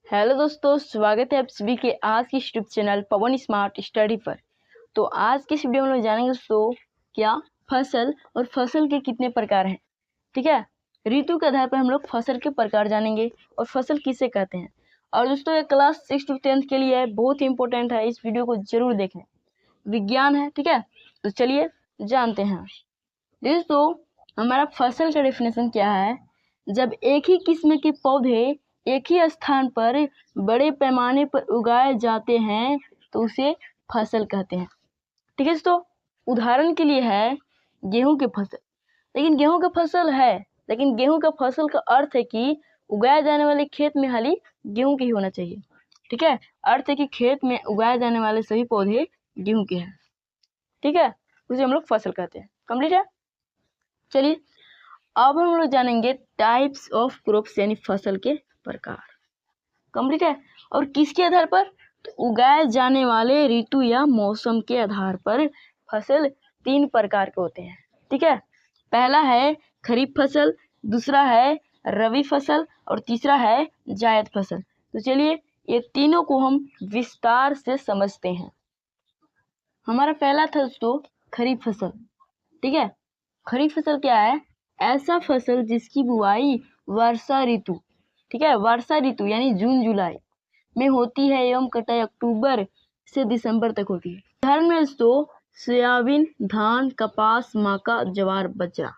Hello दोस्तों, स्वागत है आप सभी के आज की यूट्यूब चैनल पवन स्मार्ट स्टडी पर। तो आज के इस वीडियो में हम लोग जानेंगे दोस्तों क्या फसल और फसल के कितने प्रकार हैं। ठीक है, ऋतु के आधार पर हम लोग फसल के प्रकार जानेंगे और फसल किसे कहते हैं। और दोस्तों ये क्लास 6 to 10 के लिए बहुत ही इंपॉर्टेंट है, इस वीडियो को जरूर देखें, विज्ञान है। ठीक है, तो चलिए जानते हैं। दोस्तों हमारा फसल का डेफिनेशन क्या है? जब एक ही किस्म के पौधे एक ही स्थान पर बड़े पैमाने पर उगाए जाते हैं तो उसे फसल कहते हैं। ठीक है दोस्तों, उदाहरण के लिए है गेहूं की फसल। लेकिन गेहूं का फसल है, लेकिन गेहूं का फसल का अर्थ है कि उगाए जाने वाले खेत में खाली गेहूं के ही होना चाहिए। ठीक है, अर्थ है कि खेत में उगाए जाने वाले सभी पौधे गेहूं के हैं। ठीक है, उसे हम लोग फसल कहते हैं। कंप्लीट है। चलिए अब हम लोग जानेंगे टाइप्स ऑफ क्रॉप्स यानी फसल के प्रकार। कंप्लीट है। और किसके आधार पर? तो उगाए जाने वाले ऋतु या मौसम के आधार पर फसल 3 प्रकार के होते हैं। ठीक है, पहला है खरीफ फसल, दूसरा है रबी फसल और तीसरा है जायद फसल। तो चलिए ये तीनों को हम विस्तार से समझते हैं। हमारा पहला था दोस्तों खरीफ फसल। ठीक है, खरीफ फसल क्या है? ऐसा फसल जिसकी बुआई वर्षा ऋतु, ठीक है, वर्षा ऋतु यानी जून जुलाई में होती है एवं कटाई अक्टूबर से दिसंबर तक होती है। उदाहरण में दोस्तों सोयाबीन, धान, कपास, मक्का, ज्वार, बाजरा।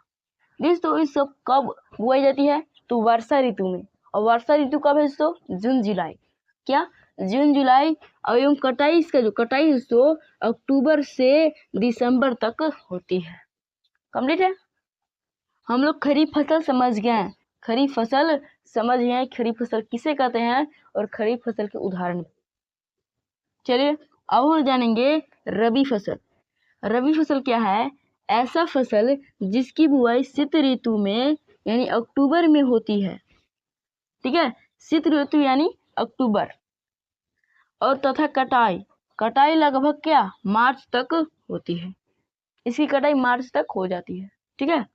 दोस्तों ये सब कब बुआई जाती है? तो वर्षा ऋतु में। और वर्षा ऋतु कब है दोस्तों? जून जुलाई। क्या? जून जुलाई। और एवं कटाई, इसका जो कटाई दोस्तों अक्टूबर से दिसंबर तक होती है। कंप्लीट है। हम लोग खरीफ फसल समझ गए हैं, खरीफ फसल समझ गए, खरीफ फसल किसे कहते हैं और खरीफ फसल के उदाहरण। चलिए अब हम जानेंगे रबी फसल। रबी फसल क्या है? ऐसा फसल जिसकी बुआई शीत ऋतु में यानी अक्टूबर में होती है। ठीक है, शीत ऋतु यानी अक्टूबर। और तथा कटाई लगभग क्या मार्च तक होती है। इसकी कटाई मार्च तक हो जाती है। ठीक है,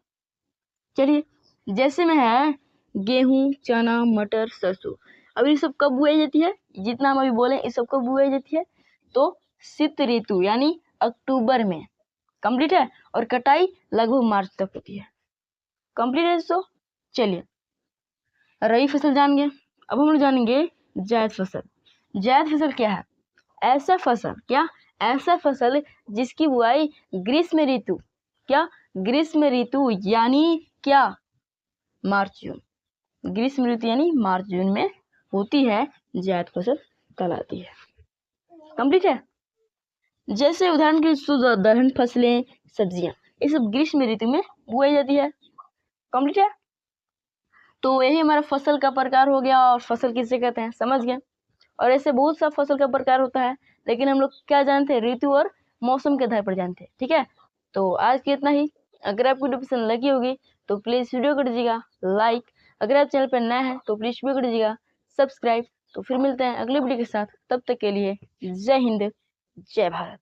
चलिए जैसे में है गेहूं, चना, मटर, सरसों। अब ये सब कब बुआई जाती है? जितना हम अभी बोले ये सब कब बुआई जाती है? तो शीत ऋतु यानी अक्टूबर में। कंप्लीट है। और कटाई लगभग मार्च तक होती है। कंप्लीट है दोस्तों। चलिए रबी फसल जान गए। अब हम लोग जानेंगे जायद फसल। जायद फसल क्या है? ऐसा फसल, क्या? ऐसा फसल जिसकी बुआई ग्रीष्म ऋतु, क्या? ग्रीष्म ऋतु यानी क्या? मार्च जून। ग्रीष्म ऋतु यानी मार्च जून में होती है, जायद फसल कहलाती है। कंप्लीट है। जैसे उदाहरण के लिए दलहन फसलें, सब्जियां, ये सब ग्रीष्म ऋतु में बुआई जाती है। कंप्लीट है। तो यही हमारा फसल का प्रकार हो गया और फसल किसे कहते हैं समझ गए। और ऐसे बहुत सा फसल का प्रकार होता है, लेकिन हम लोग क्या जानते हैं? ऋतु और मौसम के आधार पर जानते हैं। ठीक है, तो आज की इतना ही। अगर आपको वीडियो पसंद लगी होगी तो प्लीज़ वीडियो कर दीजिएगा लाइक। अगर आप चैनल पर नए हैं तो प्लीज़ वीडियो कर दीजिएगा सब्सक्राइब। तो फिर मिलते हैं अगले वीडियो के साथ, तब तक के लिए जय हिंद, जय भारत।